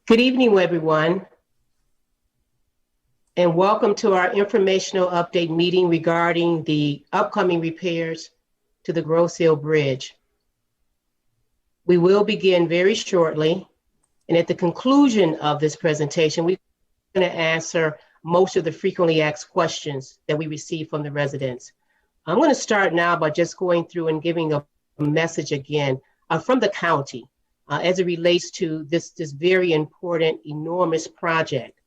Good evening, everyone, and welcome to our informational update meeting regarding the upcoming repairs to the Grosse Ile Bridge. We will begin very shortly, and at the conclusion of this presentation, we're going to answer most of the frequently asked questions that we receive from the residents. I'm going to start now by just going through and giving a message again from the county. As it relates to this very important, enormous project.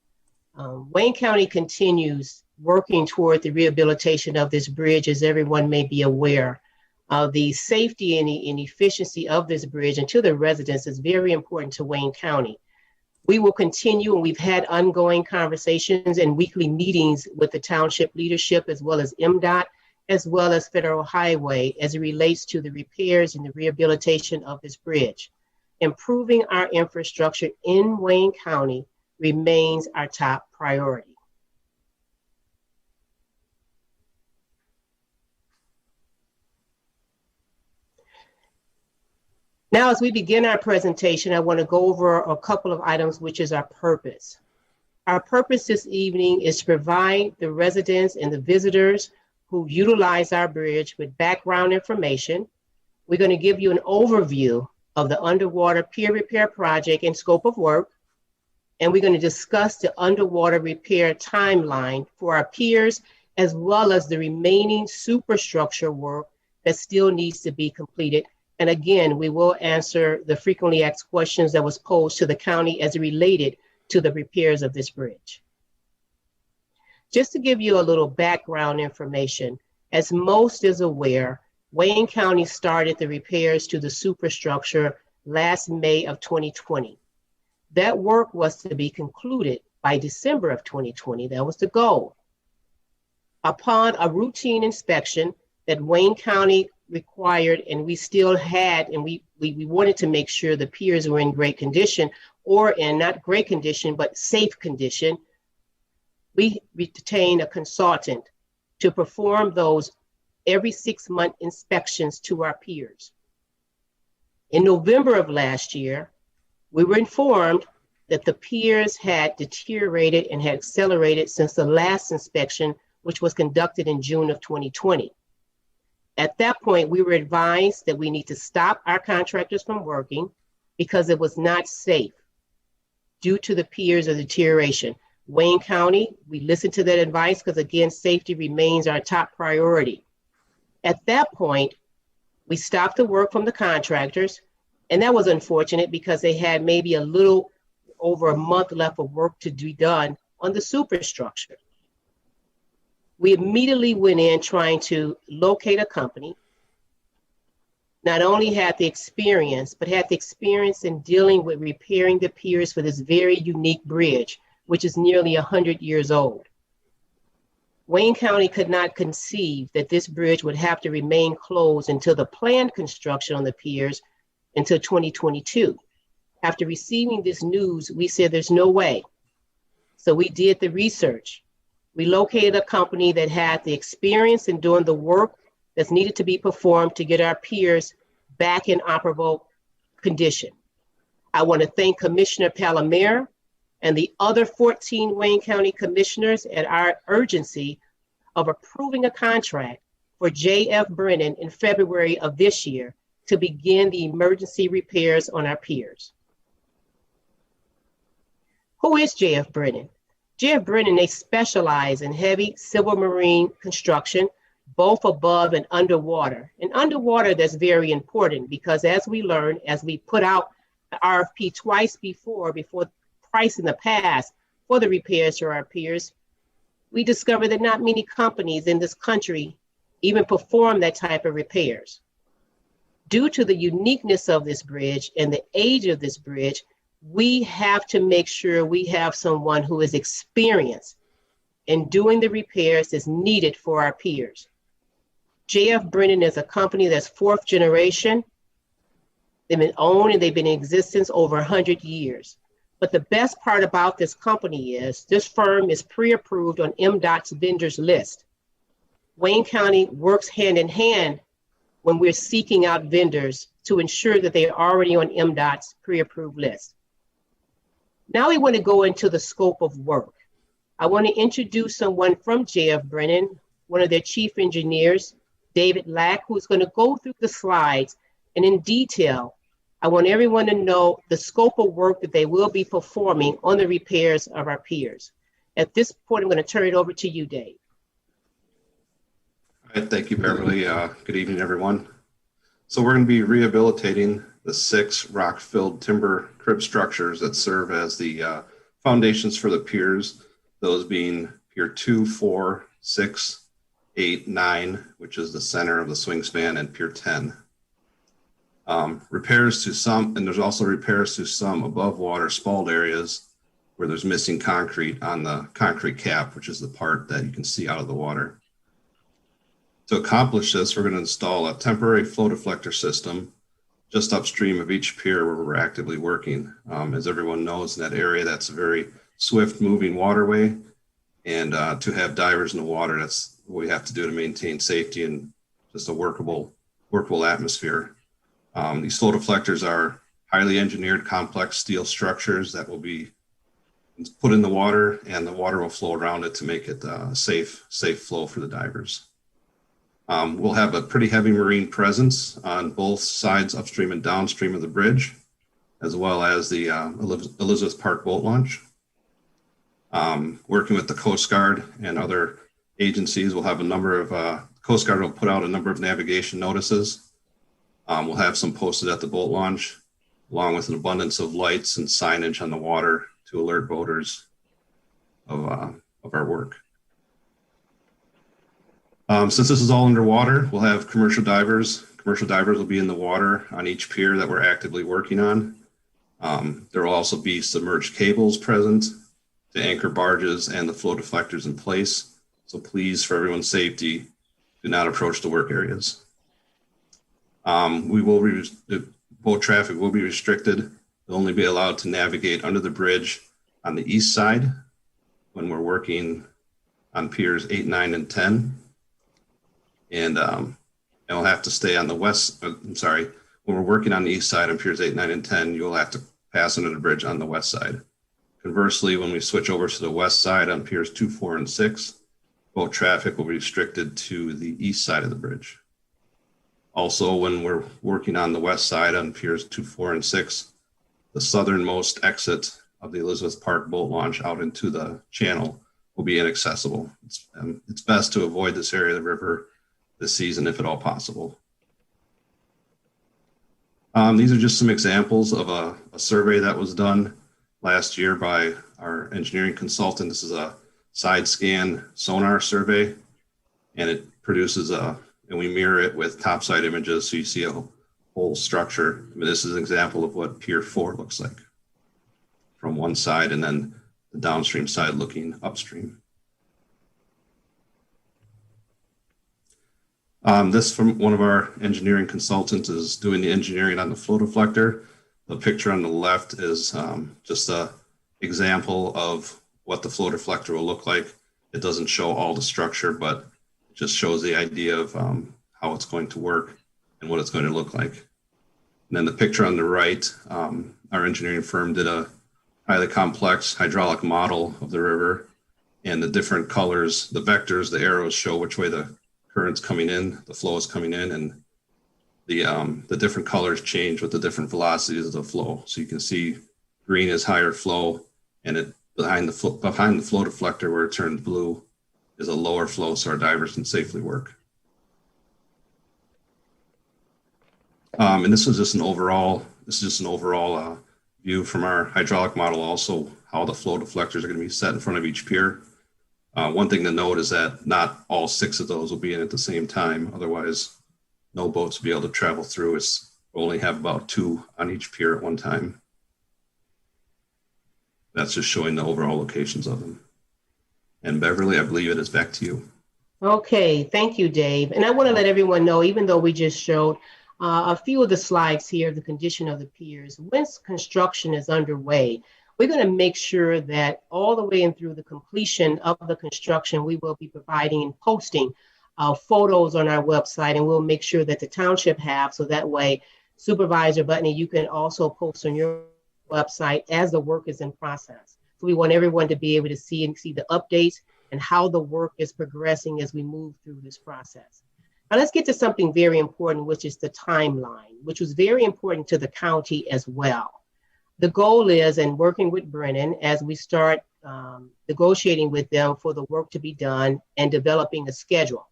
Wayne County continues working toward the rehabilitation of this bridge, as everyone may be aware. The safety and efficiency of this bridge and to the residents is very important to Wayne County. We will continue, and we've had ongoing conversations and weekly meetings with the township leadership, as well as MDOT, as well as Federal Highway, as it relates to the repairs and the rehabilitation of this bridge. Improving our infrastructure in Wayne County remains our top priority. Now, as we begin our presentation, I want to go over a couple of items, which is our purpose. Our purpose this evening is to provide the residents and the visitors who utilize our bridge with background information. We're going to give you an overview of the underwater pier repair project and scope of work. And we're going to discuss the underwater repair timeline for our piers, as well as the remaining superstructure work that still needs to be completed. And again, we will answer the frequently asked questions that was posed to the county as related to the repairs of this bridge. Just to give you a little background information, as most is aware, Wayne County started the repairs to the superstructure last May of 2020. That work was to be concluded by December of 2020. That was the goal. Upon a routine inspection that Wayne County required, and we still had, and we wanted to make sure the piers were in great condition, or in not great condition, but safe condition, we retained a consultant to perform those every 6-month inspections to our piers. In November of last year, we were informed that the piers had deteriorated and had accelerated since the last inspection, which was conducted in June of 2020. At that point, we were advised that we need to stop our contractors from working because it was not safe due to the piers of deterioration. Wayne County, we listened to that advice because, again, safety remains our top priority. At that point, we stopped the work from the contractors, and that was unfortunate because they had maybe a little over a month left of work to be done on the superstructure. We immediately went in trying to locate a company, not only had the experience, but had the experience in dealing with repairing the piers for this very unique bridge, which is nearly 100 years old. Wayne County could not conceive that this bridge would have to remain closed until the planned construction on the piers until 2022. After receiving this news, we said there's no way. So we did the research. We located a company that had the experience in doing the work that's needed to be performed to get our piers back in operable condition. I want to thank Commissioner Palomere and the other 14 Wayne County commissioners at our urgency of approving a contract for J.F. Brennan in February of this year to begin the emergency repairs on our piers. Who is J.F. Brennan? J.F. Brennan, they specialize in heavy civil marine construction, both above and underwater. And underwater, that's very important because as we learned, as we put out the RFP twice before price in the past for the repairs to our piers, we discovered that not many companies in this country even perform that type of repairs. Due to the uniqueness of this bridge and the age of this bridge, we have to make sure we have someone who is experienced in doing the repairs that's needed for our piers. J.F. Brennan is a company that's fourth generation. They've been owned and they've been in existence over 100 years. But the best part about this company is this firm is pre-approved on MDOT's vendors list. Wayne County works hand in hand when we're seeking out vendors to ensure that they are already on MDOT's pre-approved list. Now we want to go into the scope of work. I want to introduce someone from JF Brennan, one of their chief engineers, David Lack, who's going to go through the slides and in detail. I want everyone to know the scope of work that they will be performing on the repairs of our piers. At this point, I'm going to turn it over to you, Dave. All right, thank you, Beverly. Good evening, everyone. So we're going to be rehabilitating the 6 rock-filled timber crib structures that serve as the foundations for the piers, those being Pier 2, 4, 6, 8, 9, which is the center of the swing span, and Pier 10. Repairs to some, and there's also repairs to some above water spalled areas where there's missing concrete on the concrete cap, which is the part that you can see out of the water. To accomplish this, we're going to install a temporary flow deflector system just upstream of each pier where we're actively working. As everyone knows, in that area, that's a very swift moving waterway. And to have divers in the water, that's what we have to do to maintain safety and just a workable atmosphere. These flow deflectors are highly engineered, complex steel structures that will be put in the water, and the water will flow around it to make it a safe flow for the divers. We'll have a pretty heavy marine presence on both sides, upstream and downstream of the bridge, as well as the Elizabeth Park boat launch. Working with the Coast Guard and other agencies, we'll have a number of, Coast Guard will put out a number of navigation notices. We'll have some posted at the boat launch, along with an abundance of lights and signage on the water to alert boaters of our work. Since this is all underwater, we'll have commercial divers. Commercial divers will be in the water on each pier that we're actively working on. There will also be submerged cables present to anchor barges and the flow deflectors in place. So please, for everyone's safety, do not approach the work areas. The boat traffic will be restricted. They'll only be allowed to navigate under the bridge on the east side when we're working on piers 8, 9, and 10. And we'll have to stay on the west, when we're working on the east side on piers 8, 9, and 10, you'll have to pass under the bridge on the west side. Conversely, when we switch over to the west side on piers 2, 4, and 6, boat traffic will be restricted to the east side of the bridge. Also, when we're working on the west side on piers 2, 4, and 6, the southernmost exit of the Elizabeth Park boat launch out into the channel will be inaccessible. It's best to avoid this area of the river this season if at all possible. These are just some examples of a survey that was done last year by our engineering consultant. This is a side scan sonar survey, and it produces and we mirror it with topside images so you see a whole structure. I mean, this is an example of what Pier 4 looks like from one side, and then the downstream side looking upstream. This from one of our engineering consultants is doing the engineering on the flow deflector. The picture on the left is just an example of what the flow deflector will look like. It doesn't show all the structure, but it just shows the idea of how it's going to work and what it's going to look like. And then the picture on the right, our engineering firm did a highly complex hydraulic model of the river, and the different colors, the vectors, the arrows show which way the current's coming in, the flow is coming in, and the different colors change with the different velocities of the flow. So you can see green is higher flow, and it behind the flow deflector where it turns blue is a lower flow, so our divers can safely work. And this is just an overall view from our hydraulic model, also how the flow deflectors are going to be set in front of each pier. One thing to note is that not all 6 of those will be in at the same time. Otherwise, no boats will be able to travel through. We'll only have about 2 on each pier at one time. That's just showing the overall locations of them. And Beverly, I believe it is back to you. Okay, thank you, Dave. And I want to let everyone know, even though we just showed a few of the slides here, the condition of the piers, once construction is underway, we're going to make sure that all the way and through the completion of the construction, we will be providing and posting photos on our website, and we'll make sure that the township have, so that way, Supervisor Butney, you can also post on your website as the work is in process. So we want everyone to be able to see the updates and how the work is progressing as we move through this process. Now let's get to something very important, which is the timeline, which was very important to the county as well. The goal is, and working with Brennan as we start negotiating with them for the work to be done and developing a schedule.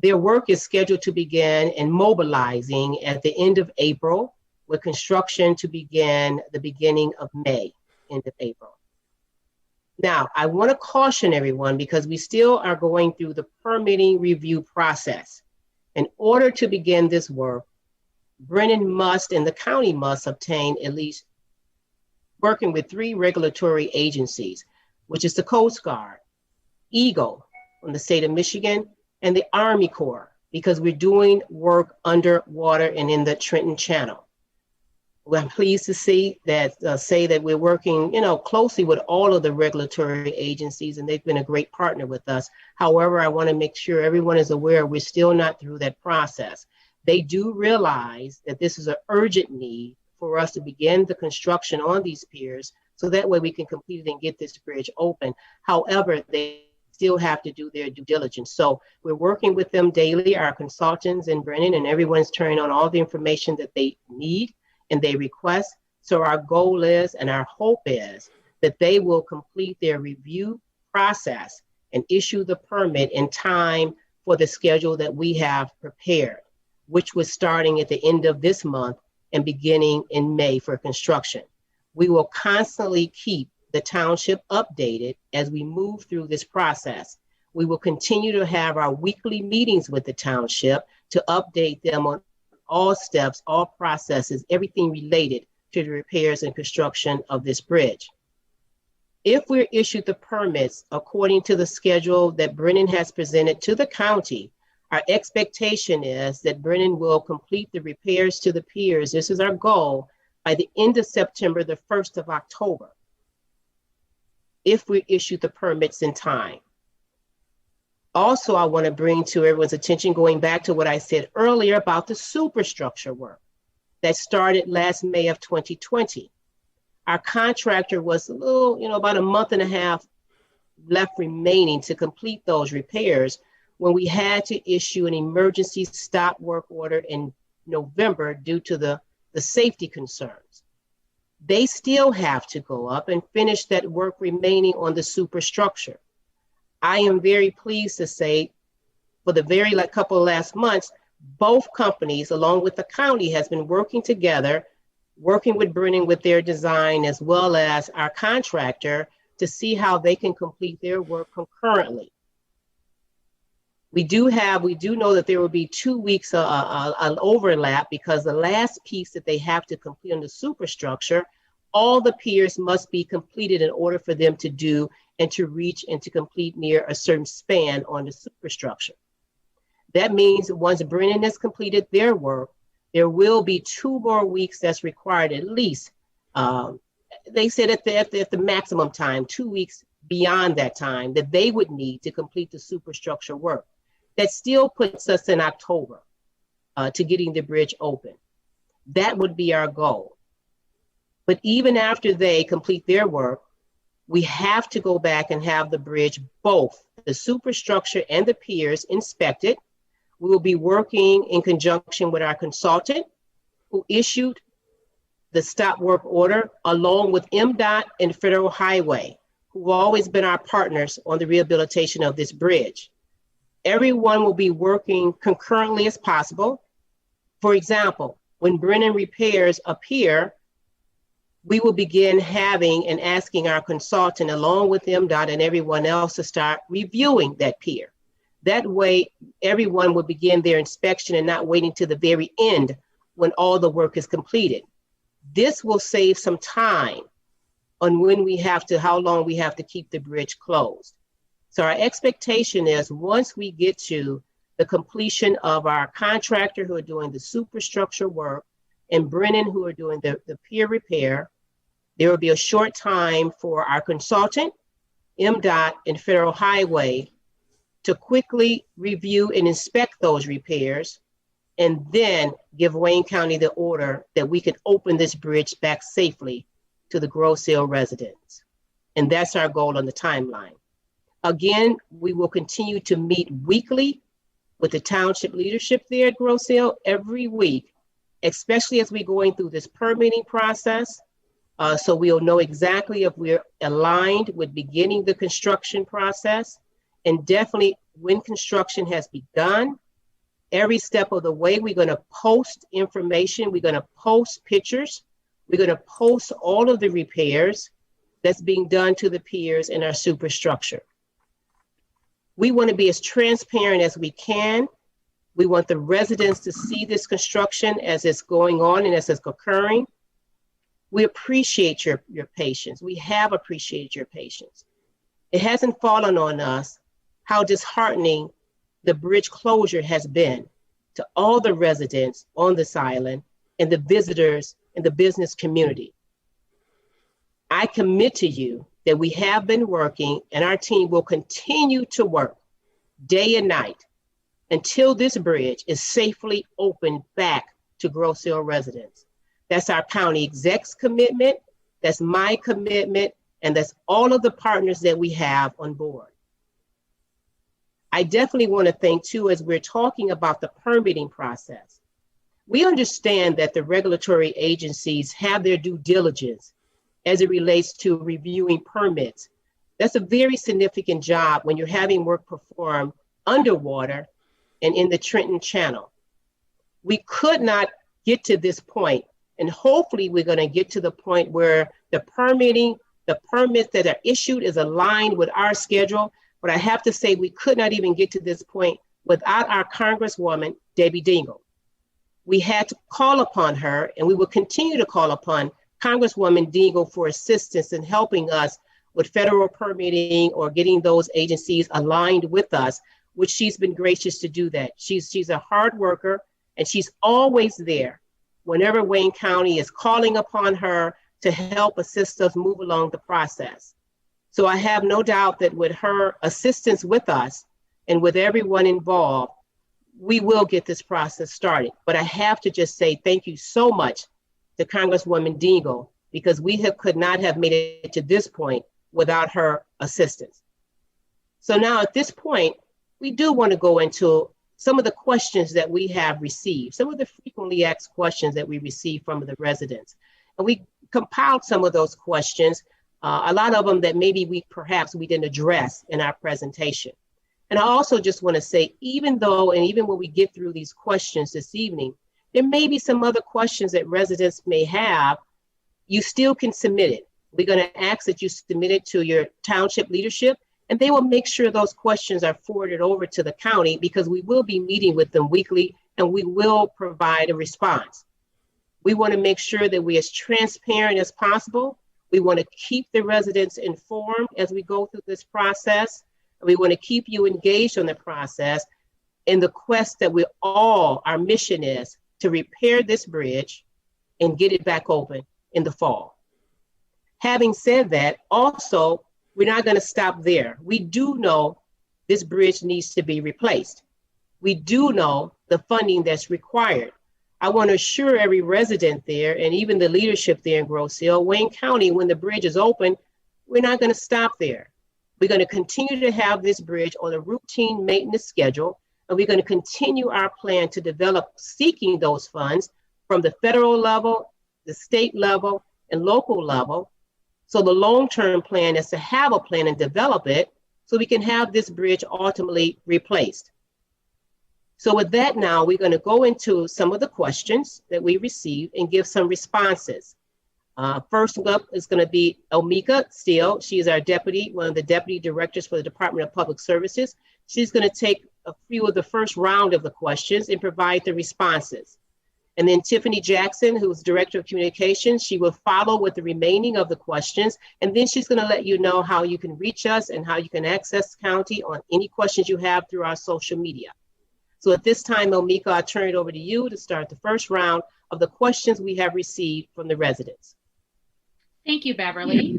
Their work is scheduled to begin and mobilizing at the end of April, with construction to begin the beginning of May, end of April. Now, I want to caution everyone because we still are going through the permitting review process. In order to begin this work, Brennan must and the county must obtain at least working with 3 regulatory agencies, which is the Coast Guard, Eagle from the state of Michigan, and the Army Corps, because we're doing work underwater and in the Trenton Channel. Well, I'm pleased to see that say that we're working, closely with all of the regulatory agencies, and they've been a great partner with us. However, I want to make sure everyone is aware we're still not through that process. They do realize that this is an urgent need for us to begin the construction on these piers, so that way we can complete it and get this bridge open. However, they still have to do their due diligence. So we're working with them daily, our consultants and Brennan, and everyone's turning on all the information that they need and they request. So our goal is, and our hope is, that they will complete their review process and issue the permit in time for the schedule that we have prepared, which was starting at the end of this month and beginning in May for construction. We will constantly keep the township updated as we move through this process. We will continue to have our weekly meetings with the township to update them on all steps, all processes, everything related to the repairs and construction of this bridge. If we're issued the permits according to the schedule that Brennan has presented to the county, our expectation is that Brennan will complete the repairs to the piers. This is our goal by the end of September, the 1st of October, if we issue the permits in time. Also, I want to bring to everyone's attention, going back to what I said earlier about the superstructure work that started last May of 2020. Our contractor was a little, about a month and a half left remaining to complete those repairs when we had to issue an emergency stop work order in November due to the safety concerns. They still have to go up and finish that work remaining on the superstructure. I am very pleased to say, for the very couple of last months, both companies, along with the county, has been working together, working with Brennan with their design, as well as our contractor, to see how they can complete their work concurrently. We do know that there will be 2 weeks an overlap, because the last piece that they have to complete on the superstructure, all the piers must be completed in order for them to do and to reach and to complete near a certain span on the superstructure. That means once Brennan has completed their work, there will be 2 more weeks that's required at least. They said at the maximum time, 2 weeks beyond that time that they would need to complete the superstructure work. That still puts us in October to getting the bridge open. That would be our goal. But even after they complete their work, we have to go back and have the bridge, both the superstructure and the piers, inspected. We will be working in conjunction with our consultant who issued the stop work order, along with MDOT and Federal Highway, who've always been our partners on the rehabilitation of this bridge. Everyone will be working concurrently as possible. For example, when Brennan repairs a pier, we will begin having and asking our consultant, along with MDOT and everyone else, to start reviewing that pier. That way, everyone will begin their inspection and not waiting to the very end when all the work is completed. This will save some time on how long we have to keep the bridge closed. So our expectation is, once we get to the completion of our contractor who are doing the superstructure work and Brennan who are doing the pier repair, there will be a short time for our consultant, MDOT and Federal Highway, to quickly review and inspect those repairs and then give Wayne County the order that we could open this bridge back safely to the Grosse Ile residents. And that's our goal on the timeline. Again, we will continue to meet weekly with the township leadership there at Grosse Ile every week, especially as we're going through this permitting process. So we'll know exactly if we're aligned with beginning the construction process, and definitely when construction has begun, every step of the way, we're going to post information, we're going to post pictures, we're going to post all of the repairs that's being done to the piers in our superstructure. We want to be as transparent as we can. We want the residents to see this construction as it's going on and as it's occurring. We appreciate your patience. We have appreciated your patience. It hasn't fallen on us how disheartening the bridge closure has been to all the residents on this island and the visitors and the business community. I commit to you that we have been working, and our team will continue to work day and night until this bridge is safely opened back to Grosse Ile residents. That's our county exec's commitment, that's my commitment, and that's all of the partners that we have on board. I definitely want to thank too, as we're talking about the permitting process, we understand that the regulatory agencies have their due diligence as it relates to reviewing permits. That's a very significant job when you're having work performed underwater and in the Trenton Channel. We could not get to this point, and hopefully we're going to get to the point where the permitting, the permits that are issued is aligned with our schedule. But I have to say, we could not even get to this point without our Congresswoman, Debbie Dingell. We had to call upon her, and we will continue to call upon Congresswoman Dingell for assistance in helping us with federal permitting or getting those agencies aligned with us, which she's been gracious to do that. She's a hard worker, and she's always there whenever Wayne County is calling upon her to help assist us move along the process. So I have no doubt that with her assistance with us and with everyone involved, we will get this process started. But I have to just say thank you so much to Congresswoman Dingell, because we could not have made it to this point without her assistance. So now at this point, we do want to go into some of the questions that we have received, some of the frequently asked questions that we receive from the residents. And we compiled some of those questions, a lot of them that maybe perhaps we didn't address in our presentation. And I also just want to say, even when we get through these questions this evening, there may be some other questions that residents may have. You still can submit it. We're going to ask that you submit it to your township leadership, and they will make sure those questions are forwarded over to the county, because we will be meeting with them weekly and we will provide a response. We want to make sure that we're as transparent as possible. We want to keep the residents informed as we go through this process. We want to keep you engaged on the process in the quest that our mission is to repair this bridge and get it back open in the fall. Having said that, also, we're not going to stop there. We do know this bridge needs to be replaced. We do know the funding that's required. I want to assure every resident there, and even the leadership there in Grosse Ile, Wayne County, when the bridge is open, we're not going to stop there. We're going to continue to have this bridge on a routine maintenance schedule, and we're going to continue our plan to develop seeking those funds from the federal level, the state level, and local level. So the long-term plan is to have a plan and develop it so we can have this bridge ultimately replaced. So with that now, we're going to go into some of the questions that we received and give some responses. First up is going to be Omika Steele. She is our one of the deputy directors for the Department of Public Services. She's going to take a few of the first round of the questions and provide the responses. And then Tiffany Jackson, who's Director of Communications, she will follow with the remaining of the questions. And then she's going to let you know how you can reach us and how you can access the county on any questions you have through our social media. So at this time, Omika, I'll turn it over to you to start the first round of the questions we have received from the residents. Thank you, Beverly.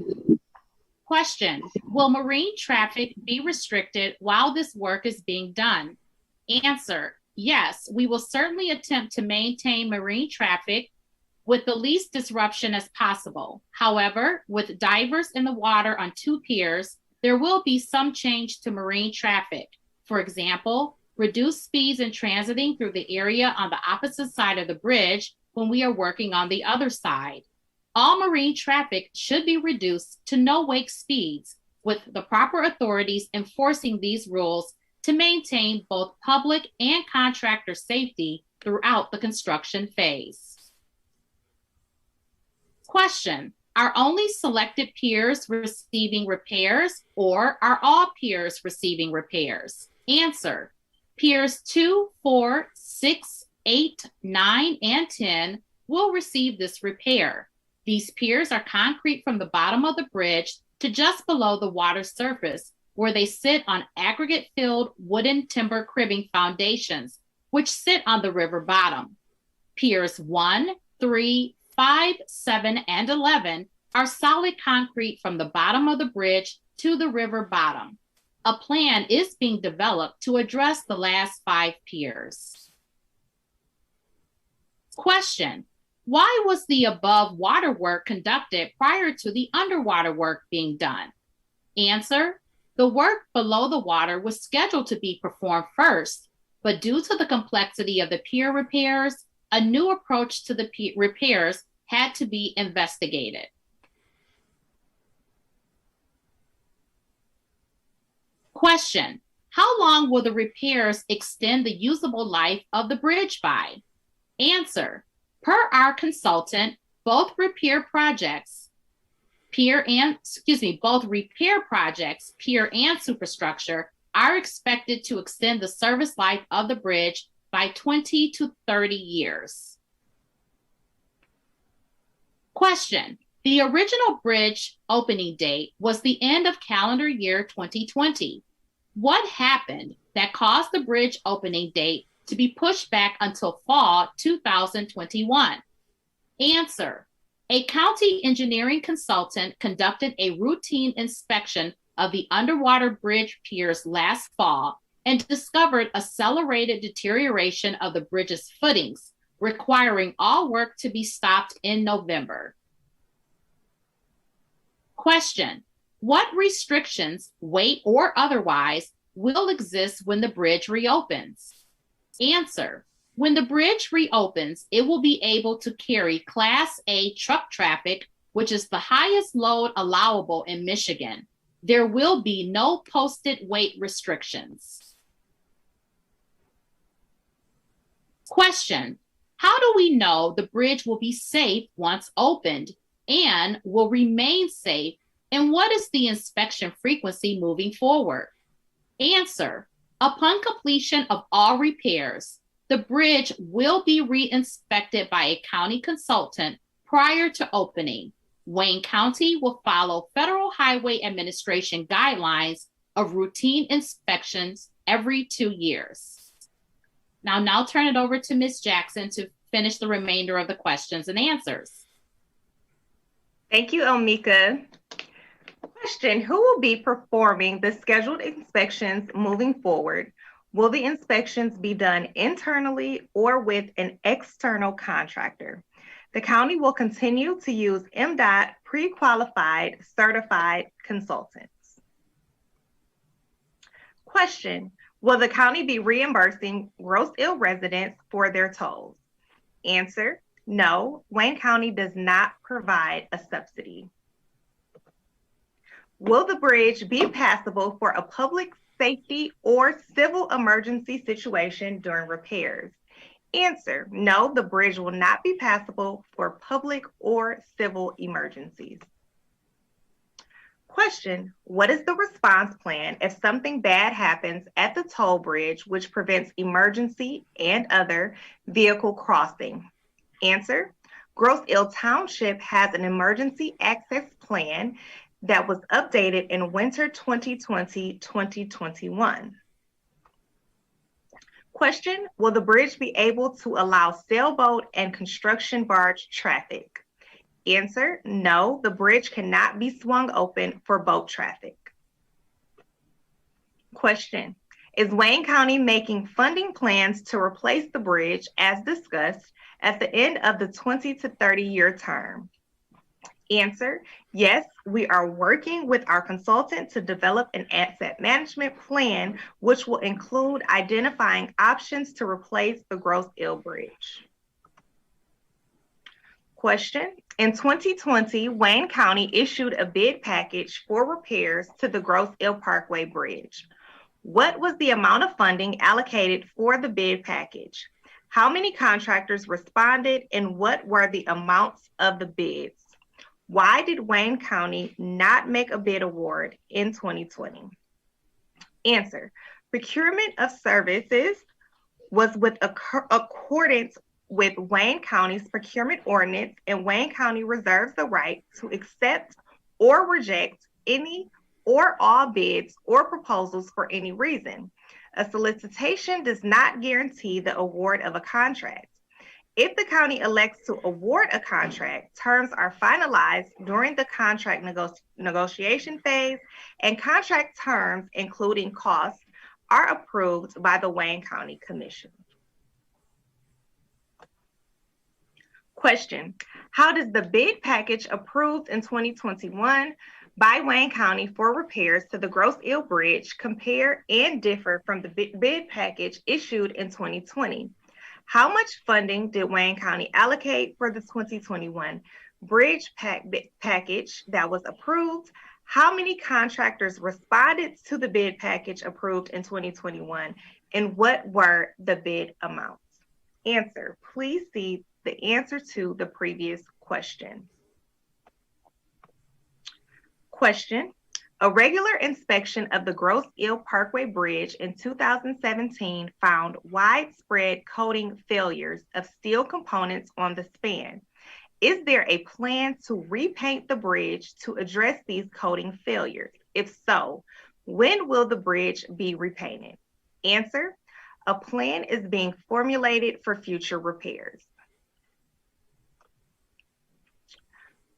Question: will marine traffic be restricted while this work is being done? Answer: yes, we will certainly attempt to maintain marine traffic with the least disruption as possible. However, with divers in the water on 2 piers, there will be some change to marine traffic. For example, reduced speeds in transiting through the area on the opposite side of the bridge when we are working on the other side. All marine traffic should be reduced to no wake speeds, with the proper authorities enforcing these rules to maintain both public and contractor safety throughout the construction phase. Question: are only selected piers receiving repairs, or are all piers receiving repairs? Answer: piers 2, 4, 6, 8, 9, and 10 will receive this repair. These piers are concrete from the bottom of the bridge to just below the water surface, where they sit on aggregate-filled wooden timber cribbing foundations, which sit on the river bottom. Piers 1, 3, 5, 7, and 11 are solid concrete from the bottom of the bridge to the river bottom. A plan is being developed to address the last 5 piers. Question: why was the above water work conducted prior to the underwater work being done? Answer: the work below the water was scheduled to be performed first, but due to the complexity of the pier repairs, a new approach to the repairs had to be investigated. Question: how long will the repairs extend the usable life of the bridge by? Answer: per our consultant, both repair projects, pier and superstructure, are expected to extend the service life of the bridge by 20 to 30 years. Question: the original bridge opening date was the end of calendar year 2020. What happened that caused the bridge opening date to be pushed back until fall 2021? Answer: a county engineering consultant conducted a routine inspection of the underwater bridge piers last fall and discovered accelerated deterioration of the bridge's footings, requiring all work to be stopped in November. Question: what restrictions, weight or otherwise, will exist when the bridge reopens? Answer: when the bridge reopens, it will be able to carry Class A truck traffic, which is the highest load allowable in Michigan. There will be no posted weight restrictions. Question: how do we know the bridge will be safe once opened and will remain safe, and what is the inspection frequency moving forward? Answer: upon completion of all repairs, the bridge will be re-inspected by a county consultant prior to opening. Wayne County will follow Federal Highway Administration guidelines of routine inspections every 2 years. Now turn it over to Ms. Jackson to finish the remainder of the questions and answers. Thank you, Elmika. Question: who will be performing the scheduled inspections moving forward? Will the inspections be done internally or with an external contractor? The county will continue to use MDOT pre-qualified certified consultants. Question: will the county be reimbursing Grosse Ile residents for their tolls? Answer: no, Wayne County does not provide a subsidy. Will the bridge be passable for a public safety or civil emergency situation during repairs? Answer: no, the bridge will not be passable for public or civil emergencies. Question: what is the response plan if something bad happens at the toll bridge which prevents emergency and other vehicle crossing? Answer: Grosse Ile Township has an emergency access plan that was updated in winter 2020-2021. Question: will the bridge be able to allow sailboat and construction barge traffic? Answer: no, the bridge cannot be swung open for boat traffic. Question: Is Wayne County making funding plans to replace the bridge as discussed at the end of the 20 to 30-year term? Answer, yes, we are working with our consultant to develop an asset management plan, which will include identifying options to replace the Grosse Ile Bridge. Question, in 2020, Wayne County issued a bid package for repairs to the Grosse Ile Parkway Bridge. What was the amount of funding allocated for the bid package? How many contractors responded, and what were the amounts of the bids? Why did Wayne County not make a bid award in 2020? Answer, procurement of services was with accordance with Wayne County's procurement ordinance, and Wayne County reserves the right to accept or reject any or all bids or proposals for any reason. A solicitation does not guarantee the award of a contract. If the county elects to award a contract, terms are finalized during the contract negotiation phase, and contract terms, including costs, are approved by the Wayne County Commission. Question, how does the bid package approved in 2021 by Wayne County for repairs to the Grosse Ile Bridge compare and differ from the bid package issued in 2020? How much funding did Wayne County allocate for the 2021 bridge package that was approved? How many contractors responded to the bid package approved in 2021? And what were the bid amounts? Answer, please see the answer to the previous question. Question, a regular inspection of the Grosse Ile Parkway Bridge in 2017 found widespread coating failures of steel components on the span. Is there a plan to repaint the bridge to address these coating failures? If so, when will the bridge be repainted? Answer, a plan is being formulated for future repairs.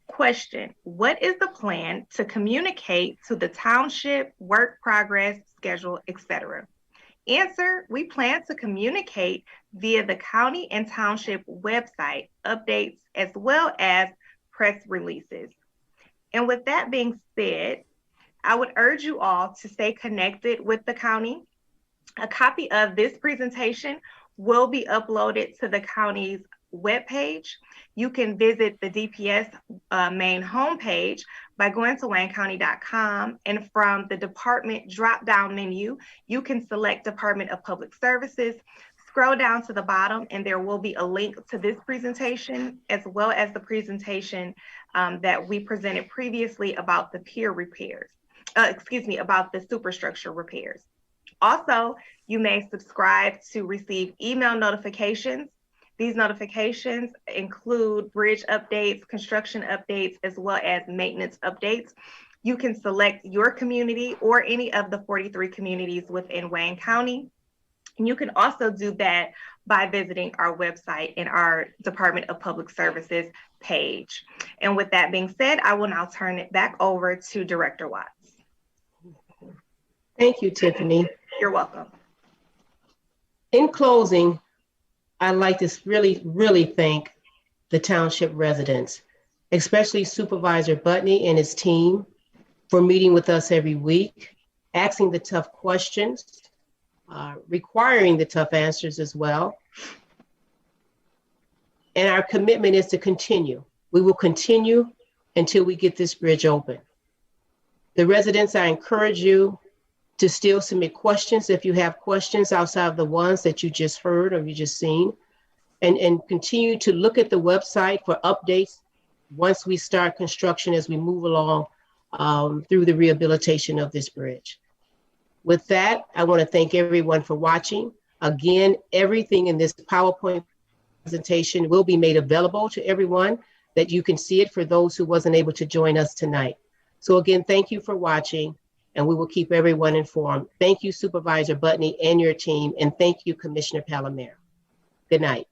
Question, what is the plan to communicate to the township, work progress, schedule, etc.? Answer, we plan to communicate via the county and township website updates as well as press releases. And with that being said, I would urge you all to stay connected with the county. A copy of this presentation will be uploaded to the county's webpage. You can visit the DPS main homepage by going to waynecounty.com, and from the department drop-down menu, you can select Department of Public Services. Scroll down to the bottom and there will be a link to this presentation as well as the presentation that we presented previously about the pier repairs, about the superstructure repairs. Also, you may subscribe to receive email notifications. These notifications include bridge updates, construction updates, as well as maintenance updates. You can select your community or any of the 43 communities within Wayne County. And you can also do that by visiting our website and our Department of Public Services page. And with that being said, I will now turn it back over to Director Watts. Thank you, Tiffany. You're welcome. In closing, I'd like to really thank the township residents, especially Supervisor Butney and his team, for meeting with us every week, asking the tough questions, requiring the tough answers as well. And our commitment is to continue. We will continue until we get this bridge open. The residents, I encourage you to still submit questions if you have questions outside of the ones that you just heard or you just seen, and continue to look at the website for updates once we start construction as we move along through the rehabilitation of this bridge. With that, I want to thank everyone for watching. Again, everything in this PowerPoint presentation will be made available to everyone that you can see it for those who wasn't able to join us tonight. So again, thank you for watching, and we will keep everyone informed. Thank you, Supervisor Butney and your team, and thank you, Commissioner Palomero. Good night.